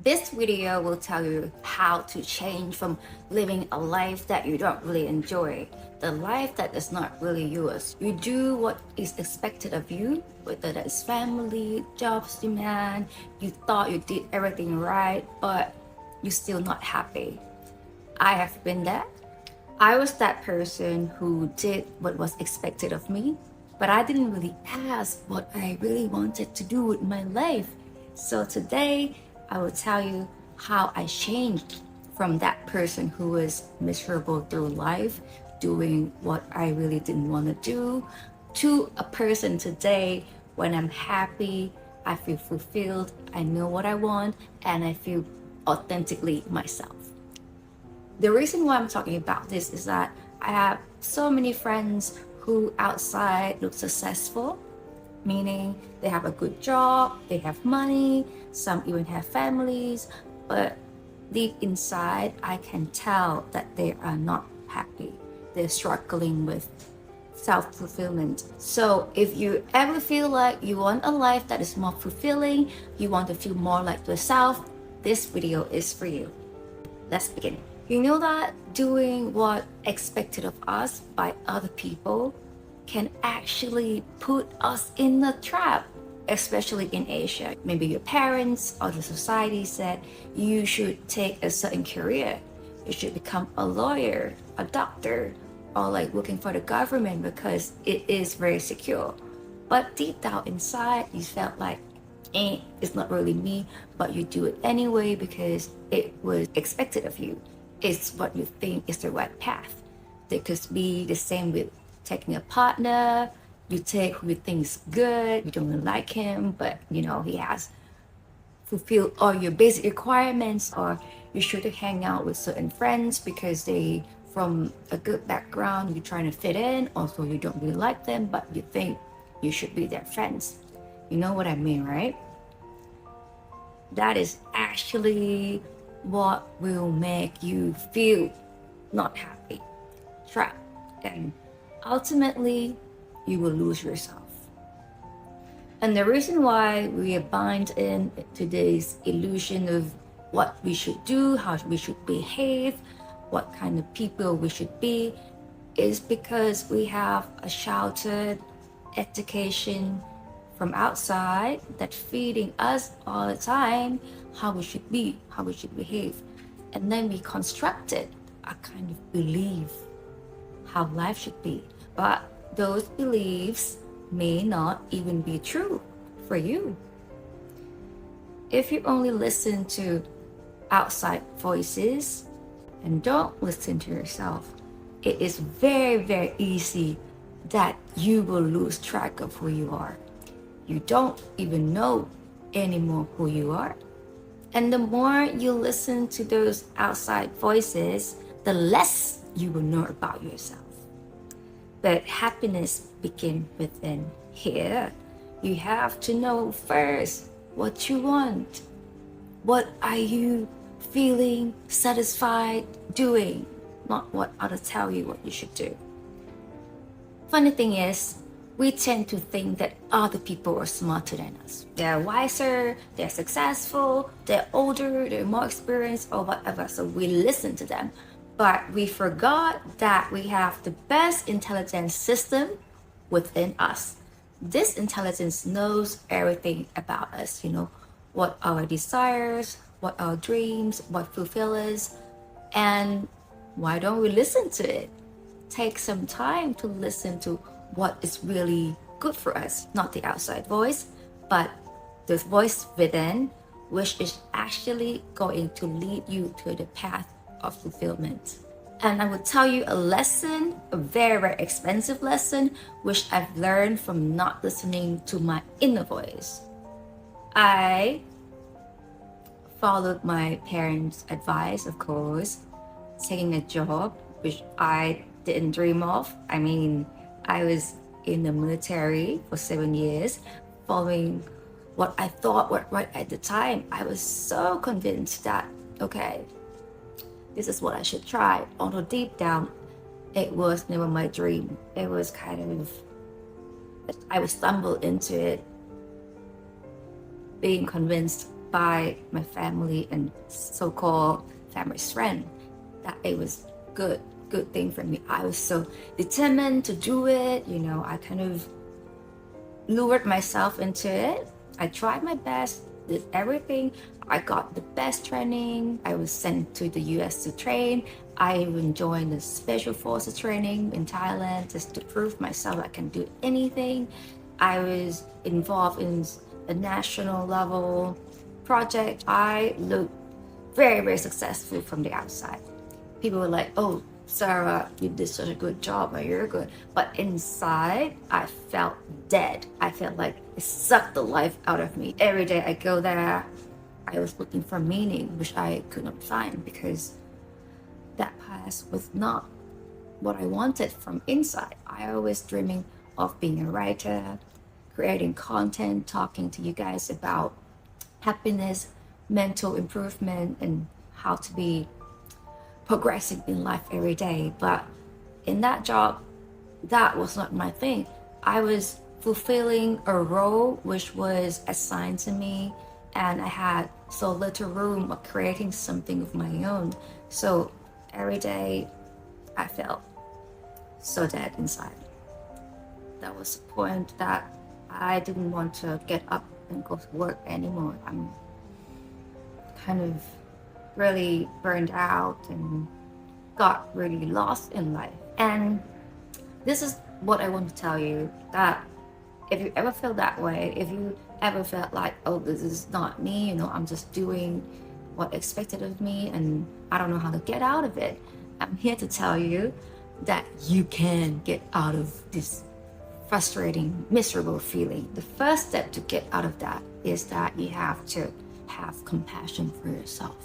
This video will tell you how to change from living a life that you don't really enjoy, the life that is not really yours. You do what is expected of you, whether that's family, jobs demand, you thought you did everything right, but you're still not happy. I have been there. I was that person who did what was expected of me, but I didn't really ask what I really wanted to do with my life. So today, I will tell you how I changed from that person who was miserable through life, doing what I really didn't want to do, to a person today when I'm happy, I feel fulfilled, I know what I want, and I feel authentically myself. The reason why I'm talking about this is that I have so many friends who outside look successful, meaning they have a good job, they have money, some even have families, but deep inside, I can tell that they are not happy. They're struggling with self-fulfillment. So if you ever feel like you want a life that is more fulfilling, you want to feel more like yourself, this video is for you. Let's begin. You know that doing what expected of us by other people can actually put us in a trap, especially in Asia. Maybe your parents or the society said you should take a certain career. You should become a lawyer, a doctor, or like working for the government because it is very secure. But deep down inside, you felt like, it's not really me, but you do it anyway because it was expected of you. It's what you think is the right path. It could be the same with taking a partner. You take who you think is good, you don't really like him, but he has fulfilled all your basic requirements, or you should hang out with certain friends because they from a good background, you're trying to fit in, also you don't really like them, but you think you should be their friends. You know what I mean, right? That is actually what will make you feel not happy, trapped, and ultimately you will lose yourself. And the reason why we are bound in today's illusion of what we should do, how we should behave, what kind of people we should be, is because we have a sheltered education from outside that feeding us all the time how we should be, how we should behave. And then we constructed a kind of belief how life should be. But those beliefs may not even be true for you. If you only listen to outside voices and don't listen to yourself, it is very, very easy that you will lose track of who you are. You don't even know anymore who you are. And the more you listen to those outside voices, the less you will know about yourself. But happiness begins within here. You have to know first what you want. What are you feeling satisfied doing? Not what others tell you what you should do. Funny thing is, we tend to think that other people are smarter than us. They're wiser, they're successful, they're older, they're more experienced, or whatever. So we listen to them. But we forgot that we have the best intelligence system within us. This intelligence knows everything about us, what our desires, what our dreams, what fulfill us, and why don't we listen to it? Take some time to listen to what is really good for us, not the outside voice, but the voice within, which is actually going to lead you to the path of fulfillment. And I will tell you a lesson, a very, very expensive lesson, which I've learned from not listening to my inner voice. I followed my parents' advice, of course, taking a job, which I didn't dream of. I was in the military for 7 years, following what I thought was right at the time. I was so convinced that, okay, this is what I should try. Although deep down, it was never my dream. It was kind of, I would stumble into it, being convinced by my family and so-called family's friend that it was good thing for me. I was so determined to do it. I kind of lured myself into it. I tried my best, did everything. I got the best training. I was sent to the US to train. I even joined the Special Forces training in Thailand just to prove myself I can do anything. I was involved in a national level project. I looked very, very successful from the outside. People were like, oh, Sarah, you did such a good job, or you're good. But inside, I felt dead. I felt like it sucked the life out of me. Every day I go there, I was looking for meaning, which I could not find because that past was not what I wanted from inside. I always dreaming of being a writer, creating content, talking to you guys about happiness, mental improvement, and how to be progressing in life every day. But in that job, that was not my thing. I was fulfilling a role which was assigned to me, and I had so little room of creating something of my own. So every day I felt so dead inside. That was the point that I didn't want to get up and go to work anymore. I'm kind of really burned out and got really lost in life. And this is what I want to tell you, that if you ever feel that way, if you ever felt like, oh, this is not me, I'm just doing what expected of me and I don't know how to get out of it, I'm here to tell you that you can get out of this frustrating, miserable feeling. The first step to get out of that is that you have to have compassion for yourself.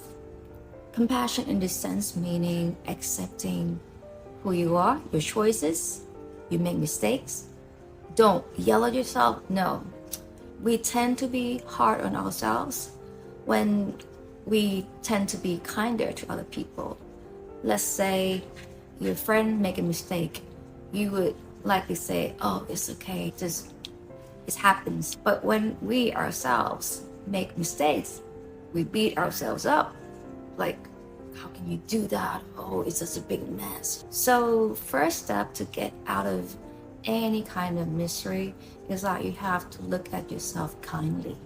Compassion in this sense meaning accepting who you are, your choices. You make mistakes. Don't yell at yourself. No. We tend to be hard on ourselves when we tend to be kinder to other people. Let's say your friend make a mistake. You would likely say, oh, it's okay, just it happens. But when we ourselves make mistakes, we beat ourselves up. Like, how can you do that? Oh, it's just a big mess. So first step to get out of any kind of misery is that you have to look at yourself kindly.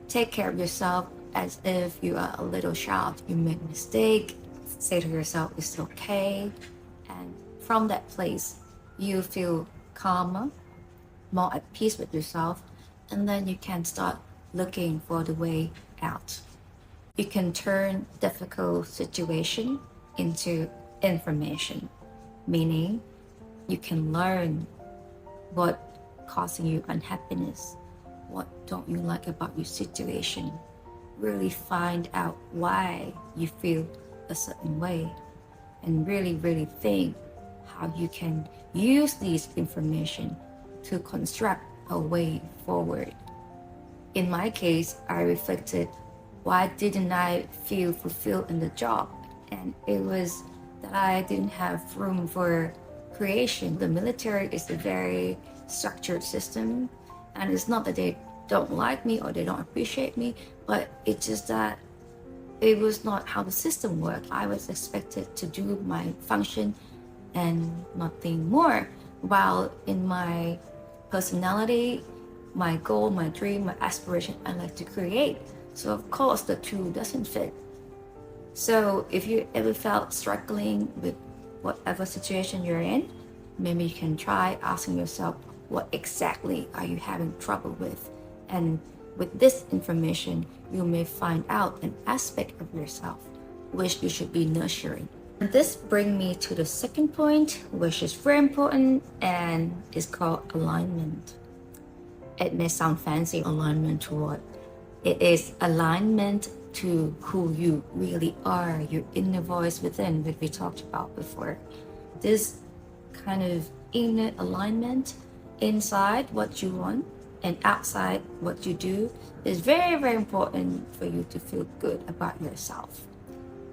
Take care of yourself as if you are a little child. You make a mistake, say to yourself, it's okay. And from that place, you feel calmer, more at peace with yourself, and then you can start looking for the way out. You can turn difficult situation into information, meaning you can learn what causing you unhappiness, what don't you like about your situation, really find out why you feel a certain way, and really think how you can use these information to construct a way forward. In my case, I reflected, why didn't I feel fulfilled in the job? And it was that I didn't have room for creation. The military is a very structured system, and it's not that they don't like me or they don't appreciate me, but it's just that it was not how the system worked. I was expected to do my function and nothing more. While in my personality, my goal, my dream, my aspiration, I like to create. So of course the two doesn't fit. So if you ever felt struggling with whatever situation you're in, maybe you can try asking yourself, what exactly are you having trouble with? And with this information, you may find out an aspect of yourself which you should be nurturing. And this brings me to the second point, which is very important, and is called alignment. It may sound fancy, alignment to what? It is alignment to who you really are, your inner voice within, which we talked about before. This kind of inner alignment inside what you want and outside what you do is very important for you to feel good about yourself.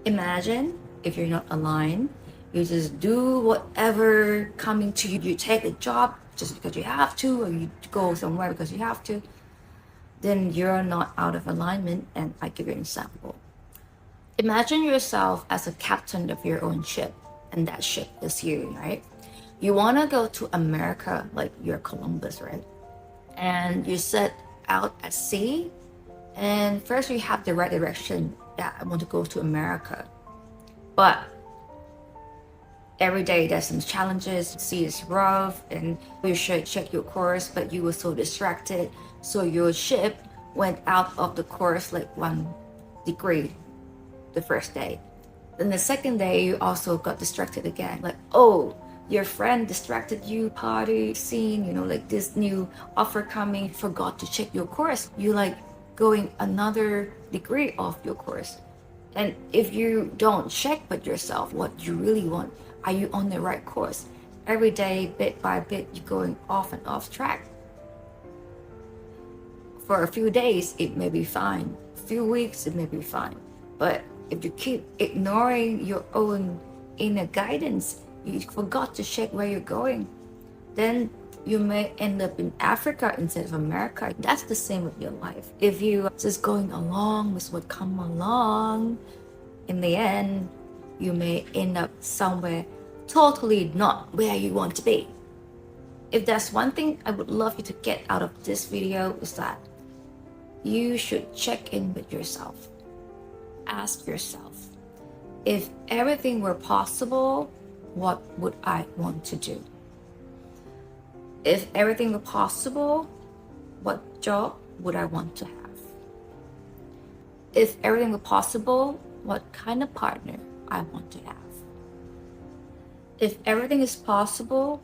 Imagine if you're not aligned, you just do whatever coming to you. You take a job just because you have to, or you go somewhere because you have to. then you're not out of alignment. And I give you an example. Imagine yourself as a captain of your own ship, and that ship is you, right? You want to go to America, like you're Columbus, right? And you set out at sea, and first you have the right direction that I want to go to America. But every day there's some challenges, sea is rough, and you should check your course, but you were so distracted. So your ship went out of the course like 1 degree the first day. Then the second day, you also got distracted again. Like, oh, your friend distracted you, party, scene, like this new offer coming, forgot to check your course. You like going another degree off your course. And if you don't check with yourself what you really want, are you on the right course? Every day, bit by bit, you're going off and off track. For a few days, it may be fine. A few weeks, it may be fine. But if you keep ignoring your own inner guidance, you forgot to check where you're going, then you may end up in Africa instead of America. That's the same with your life. If you just going along with what come along, in the end, you may end up somewhere totally not where you want to be. If there's one thing I would love you to get out of this video, is that you should check in with yourself. Ask yourself, if everything were possible, what would I want to do? If everything were possible, what job would I want to have? If everything were possible, what kind of partner I want to have? If everything is possible,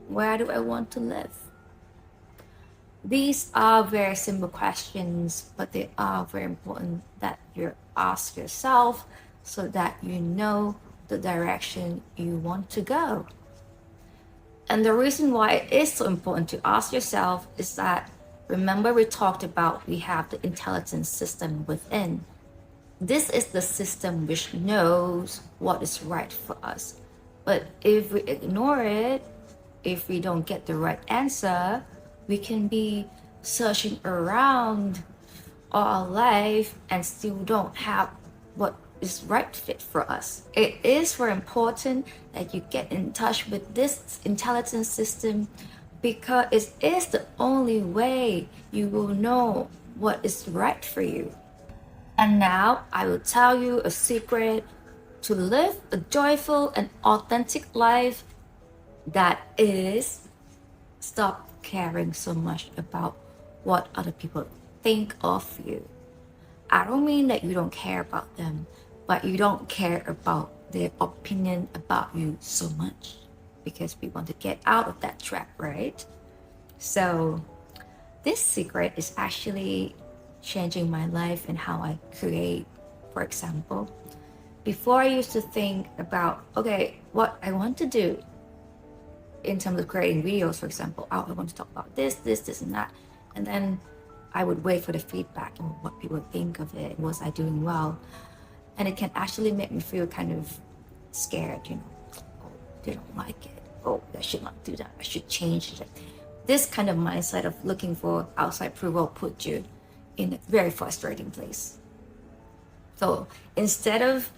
where do I want to live? These are very simple questions, but they are very important that you ask yourself so that you know the direction you want to go. And the reason why it is so important to ask yourself is that, remember we talked about we have the intelligence system within. This is the system which knows what is right for us. But if we ignore it, if we don't get the right answer, we can be searching around all our life and still don't have what is right fit for us. It is very important that you get in touch with this intelligence system, because it is the only way you will know what is right for you. And now I will tell you a secret to live a joyful and authentic life, that is, stop caring so much about what other people think of you. I don't mean that you don't care about them, but you don't care about their opinion about you so much, because we want to get out of that trap, right? So this secret is actually changing my life and how I create. For example, before I used to think about, okay, what I want to do in terms of creating videos, for example, I want to talk about this, and that. And then I would wait for the feedback and what people think of it. Was I doing well? And it can actually make me feel kind of scared, oh, they don't like it. Oh, I should not do that. I should change it. This kind of mindset of looking for outside approval put you in a very frustrating place. So instead of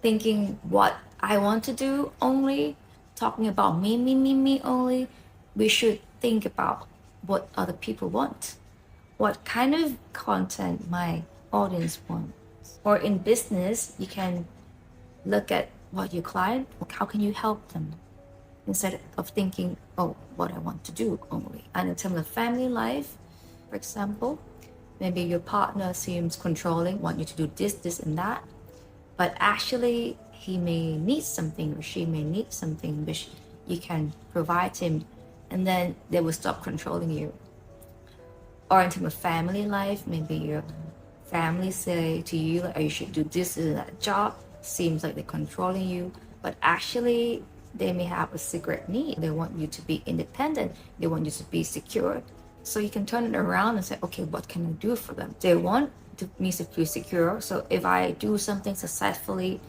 thinking what I want to do only, talking about me only, we should think about what other people want, what kind of content my audience wants. Or in business, you can look at what your client, how can you help them, instead of thinking, oh, what I want to do only. And in terms of family life, for example, maybe your partner seems controlling, want you to do this and that, but actually he may need something or she may need something which you can provide him, and then they will stop controlling you. Or in terms of family life, maybe your family say to you, like, oh, you should do this and that job, seems like they're controlling you, but actually they may have a secret need. They want you to be independent, they want you to be secure. So you can turn it around and say, okay, what can I do for them? They want me to feel secure, so if I do something successfully,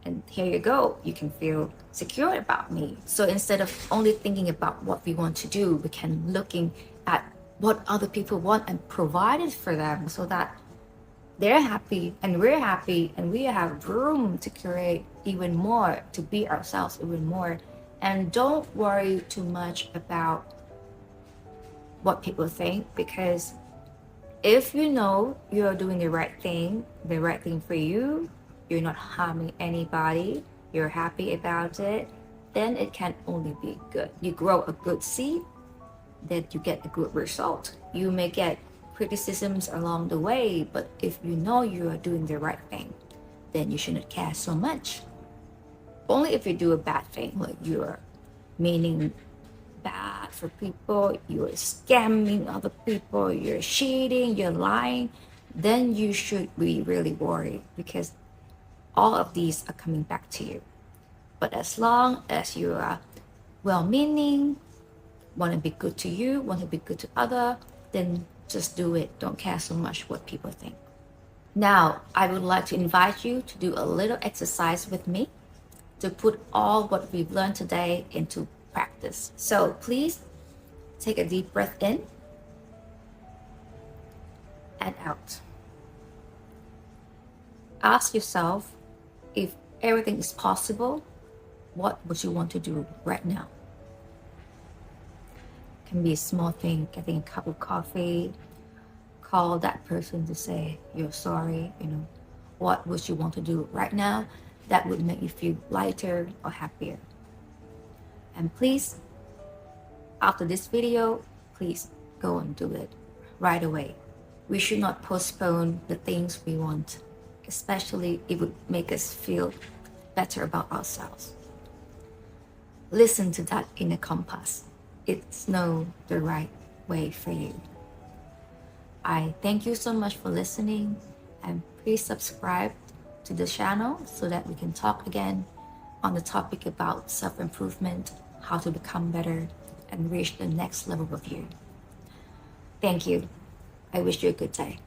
and here you go, you can feel secure about me. So instead of only thinking about what we want to do, we can looking at what other people want and provide it for them so that they're happy and we're happy and we have room to create even more, to be ourselves even more. And don't worry too much about what people think, because if you know you're doing the right thing for you, you're not harming anybody, you're happy about it, then it can only be good. You grow a good seed, then you get a good result. You may get criticisms along the way, but if you know you are doing the right thing, then you shouldn't care so much. Only if you do a bad thing, like you're meaning bad for people, you're scamming other people, you're cheating, you're lying, then you should be really worried, because all of these are coming back to you. But as long as you are well-meaning, want to be good to you, want to be good to other, then just do it. Don't care so much what people think. Now, I would like to invite you to do a little exercise with me to put all what we've learned today into practice. So please take a deep breath in and out. Ask yourself, if everything is possible, what would you want to do right now? It can be a small thing, getting a cup of coffee, call that person to say you're sorry, what would you want to do right now that would make you feel lighter or happier? And please, after this video, please go and do it right away. We should not postpone the things we want, especially if it would make us feel better about ourselves. Listen to that inner compass. It's know the right way for you. I thank you so much for listening, and please subscribe to the channel so that we can talk again on the topic about self-improvement, how to become better and reach the next level of you. Thank you. I wish you a good day.